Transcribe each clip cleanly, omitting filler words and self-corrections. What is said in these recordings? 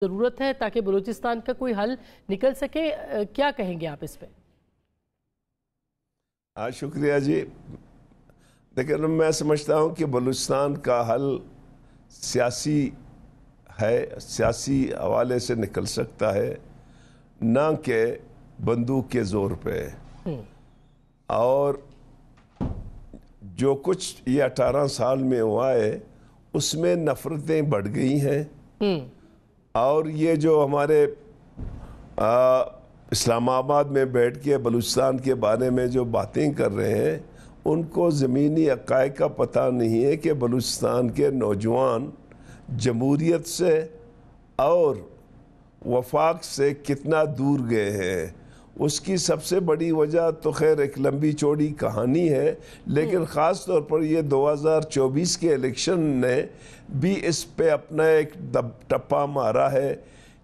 ضرورت ہے تاکہ بلوچستان کا کوئی حل نکل سکے؟ کیا کہیں گے آپ اس پہ؟ شکریہ جی. لیکن میں سمجھتا ہوں کہ بلوچستان کا حل سیاسی ہے، سیاسی حوالے سے نکل سکتا ہے، نہ کہ بندوق کے زور پہ. اور جو کچھ یہ 18 سال میں ہوا ہے اس میں نفرتیں بڑھ گئی ہیں. اور یہ جو ہمارے اسلام آباد میں بیٹھ کے بلوچستان کے بارے میں جو باتیں کر رہے ہیں ان کو زمینی حقائق کا پتہ نہیں ہے کہ بلوچستان کے نوجوان جمہوریت سے اور وفاق سے کتنا دور گئے ہیں. اس کی سب سے بڑی وجہ تو خیر ایک لمبی چوڑی کہانی ہے، لیکن خاص طور پر یہ 2024 کے الیکشن نے بھی اس پہ اپنا ایک ٹپا مارا ہے،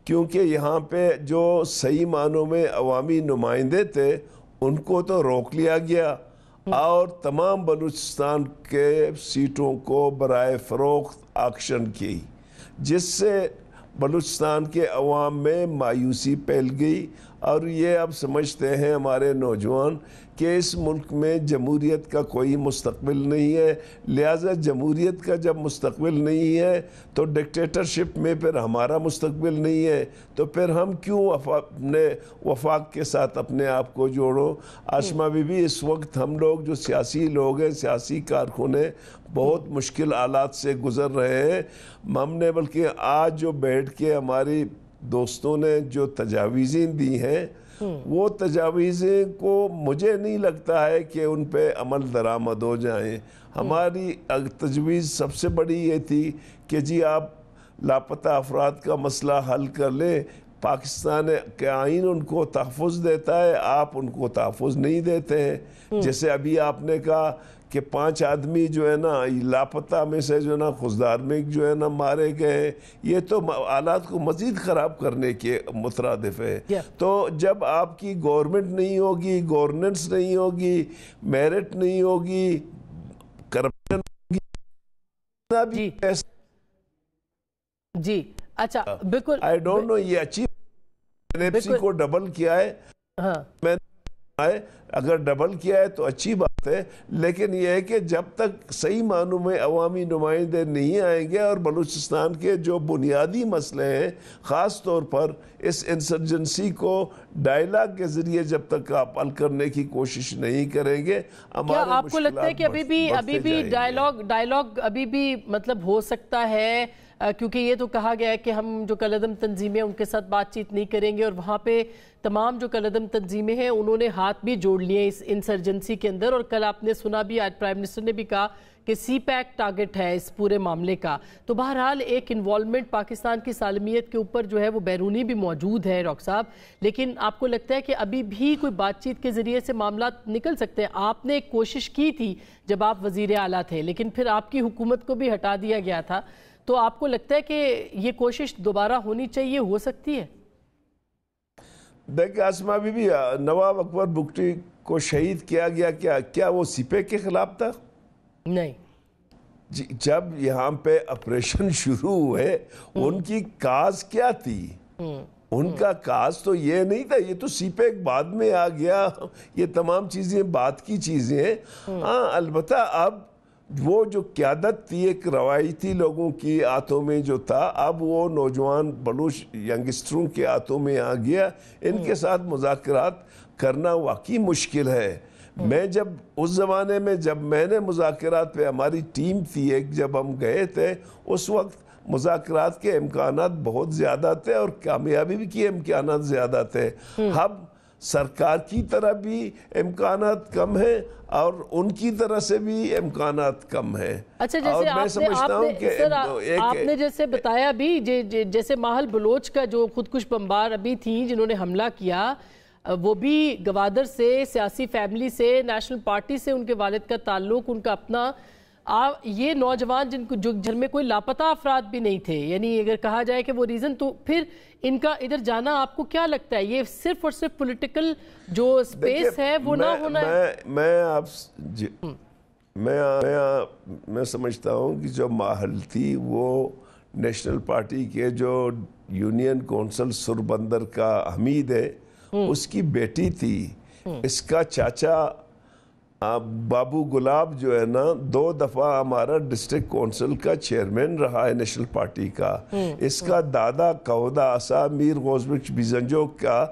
کیونکہ یہاں پہ جو صحیح معنوں میں عوامی نمائندے تھے ان کو تو روک لیا گیا اور تمام بلوچستان کے سیٹوں کو برائے فروخت آکشن کی، جس سے بلوچستان کے عوام میں مایوسی پھیل گئی. اور یہ اب سمجھتے ہیں ہمارے نوجوان کہ اس ملک میں جمہوریت کا کوئی مستقبل نہیں ہے، لہٰذا جمہوریت کا جب مستقبل نہیں ہے تو ڈکٹیٹرشپ میں پھر ہمارا مستقبل نہیں ہے، تو پھر ہم کیوں اپنے وفاق کے ساتھ اپنے آپ کو جوڑو. آشما بی بی، اس وقت ہم لوگ جو سیاسی لوگ ہیں، سیاسی کارکن ہیں، بہت مشکل حالات سے گزر رہے ہیں. ہم نے بلکہ آج جو بیٹھ کے ہماری دوستوں نے جو تجاویزیں دی ہیں وہ تجاویزیں کو مجھے نہیں لگتا ہے کہ ان پہ عمل درآمد ہو جائیں. ہماری تجویز سب سے بڑی یہ تھی کہ جی آپ لاپتہ افراد کا مسئلہ حل کر لیں. پاکستان کے آئین ان کو تحفظ دیتا ہے، آپ ان کو تحفظ نہیں دیتے ہیں. جیسے ابھی آپ نے کہا کہ 5 آدمی جو ہے نا لاپتہ میں سے جو ہے نا خضدار میں جو ہے نا مارے گئے، یہ تو حالات کو مزید خراب کرنے کے مترادف ہے. تو جب آپ کی گورنمنٹ نہیں ہوگی، گورننس نہیں ہوگی، میرٹ نہیں ہوگی، کرپشن ہوگی، جی اچھا بالکل آئی ڈونٹ نو یہ اچھی NFC کو ڈبل کیا ہے. میں اگر ڈبل کیا ہے تو اچھی بات ہے، لیکن یہ ہے کہ جب تک صحیح معنوں میں عوامی نمائندے نہیں آئیں گے اور بلوچستان کے جو بنیادی مسئلے ہیں خاص طور پر اس انسرجنسی کو ڈائیلاگ کے ذریعے جب تک آپ حل کرنے کی کوشش نہیں کریں گے، کیا آپ کو لگتا ہے کہ ابھی بھی ڈائیلاگ ابھی بھی مطلب ہو سکتا ہے؟ کیونکہ یہ تو کہا گیا ہے کہ ہم جو کالعدم تنظیمیں ان کے ساتھ بات چیت نہیں کریں گے، اور وہاں پہ تمام جو کالعدم تنظیمیں ہیں انہوں نے ہاتھ بھی جوڑ لیے اس انسرجنسی کے اندر. اور کل آپ نے سنا بھی، آج پرائم منسٹر نے بھی کہا کہ سی پیک ٹارگٹ ہے اس پورے معاملے کا. تو بہرحال ایک انوالومنٹ پاکستان کی سالمیت کے اوپر جو ہے وہ بیرونی بھی موجود ہے ڈاکٹر صاحب، لیکن آپ کو لگتا ہے کہ ابھی بھی کوئی بات چیت کے ذریعے سے معاملات نکل سکتے ہیں؟ آپ نے ایک کوشش کی تھی جب آپ وزیر اعلیٰ تھے، لیکن پھر آپ کی حکومت کو بھی ہٹا دیا گیا تھا. تو آپ کو لگتا ہے کہ یہ کوشش دوبارہ ہونی چاہیے، ہو سکتی ہے؟ دیکھیں آسما بی بی، نواب اکبر بگٹی کو شہید کیا گیا، کیا وہ سی پیک کے خلاف تھا؟ نہیں. جب یہاں پہ آپریشن شروع ہوئے ان کی کاز کیا تھی؟ ان کا کاز تو یہ نہیں تھا. یہ تو سی پیک بعد میں آ گیا. یہ تمام چیزیں بعد کی چیزیں ہیں. ہاں البتہ اب وہ جو قیادت تھی ایک روایتی لوگوں کی ہاتھوں میں جو تھا، اب وہ نوجوان بلوچ ینگسٹروں کے ہاتھوں میں آ گیا. ان کے ساتھ مذاکرات کرنا واقعی مشکل ہے. میں جب اس زمانے میں جب میں نے مذاکرات پہ ہماری ٹیم تھی ایک، جب ہم گئے تھے اس وقت مذاکرات کے امکانات بہت زیادہ تھے اور کامیابی کے امکانات زیادہ تھے. اب سرکار کی طرح بھی امکانات کم ہیں اور ان کی طرح سے بھی امکانات کم ہیں. اچھا، جیسے آپ نے جیسے بتایا بھی، جیسے ماحل بلوچ کا جو خودکش بمبار ابھی تھی جنہوں نے حملہ کیا، وہ بھی گوادر سے، سیاسی فیملی سے، نیشنل پارٹی سے ان کے والد کا تعلق، ان کا اپنا. یہ نوجوان جن میں کوئی لاپتہ افراد بھی نہیں تھے، یعنی اگر کہا جائے کہ وہ ریزن، تو پھر ان کا ادھر جانا آپ کو کیا لگتا ہے یہ صرف اور صرف پولیٹیکل جو سپیس ہے وہ نہ ہونا ہے؟ میں سمجھتا ہوں کہ جو ماحول تھی وہ نیشنل پارٹی کے جو یونین کونسل سربندر کا حمید ہے اس کی بیٹی تھی. اس کا چاچا بابو گلاب جو ہے نا 2 دفعہ ہمارا ڈسٹرکٹ کونسل کا چیئرمین رہا ہے نیشنل پارٹی کا. اس کا دادا قودا آسا میر غوث بخش بیزنجو کا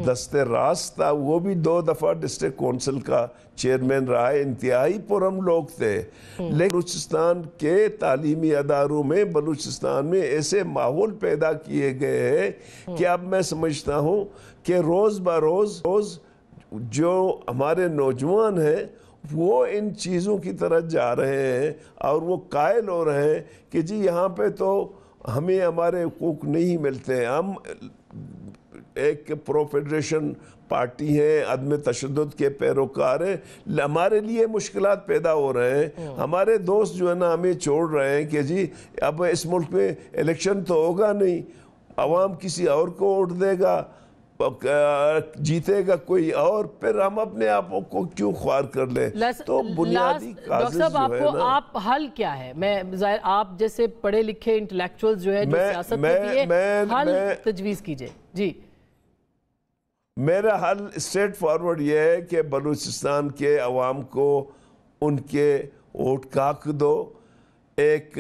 دست راست تھا, وہ بھی 2 دفعہ ڈسٹرکٹ کونسل کا چیئرمین رہا ہے. انتہائی پرم لوگ تھے. لیکن بلوچستان کے تعلیمی اداروں میں بلوچستان میں ایسے ماحول پیدا کیے گئے ہیں کہ اب میں سمجھتا ہوں کہ روز بروز جو ہمارے نوجوان ہیں وہ ان چیزوں کی طرف جا رہے ہیں اور وہ قائل ہو رہے ہیں کہ جی یہاں پہ تو ہمیں ہمارے حقوق نہیں ملتے. ہم ایک پرو فیڈریشن پارٹی ہیں, عدم تشدد کے پیروکار ہیں, ہمارے لیے مشکلات پیدا ہو رہے ہیں. ہمارے دوست جو ہے نا ہمیں چھوڑ رہے ہیں کہ جی اب اس ملک میں الیکشن تو ہوگا نہیں, عوام کسی اور کو ووٹ دے گا, جیتے گا کوئی اور, پھر ہم اپنے آپ کو کیوں خوار کر لیں. تو بنیادی ڈاکٹر صاحب آپ کو آپ حل کیا ہے؟ میں آپ جیسے پڑھے لکھے انٹلیکچوئل جو ہے جو سیاست میں بھی ہے, حل تجویز کیجئے. جی میرا حل اسٹریٹ فارورڈ یہ ہے کہ بلوچستان کے عوام کو ان کے ووٹ کا حق دو. ایک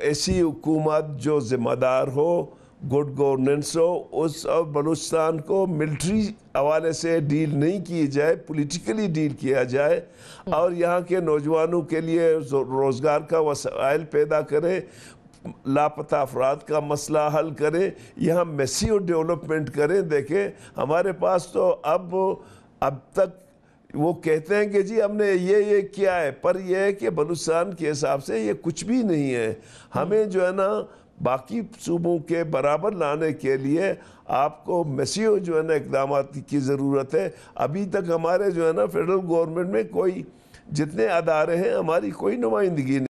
ایسی حکومت جو ذمہ دار ہو, گڈ گورننس ہو, اس اور بلوچستان کو ملٹری حوالے سے ڈیل نہیں کی جائے, پولیٹیکلی ڈیل کیا جائے, اور یہاں کے نوجوانوں کے لیے روزگار کا وسائل پیدا کرے, لاپتہ افراد کا مسئلہ حل کریں, یہاں میسیو ڈیولپمنٹ کریں. دیکھیں ہمارے پاس تو اب تک وہ کہتے ہیں کہ جی ہم نے یہ کیا ہے, پر یہ ہے کہ بلوچستان کے حساب سے یہ کچھ بھی نہیں ہے. ہمیں جو ہے نا باقی صوبوں کے برابر لانے کے لیے آپ کو میسیو جو ہے نا اقدامات کی ضرورت ہے. ابھی تک ہمارے جو ہے نا فیڈرل گورنمنٹ میں کوئی جتنے ادارے ہیں ہماری کوئی نمائندگی نہیں.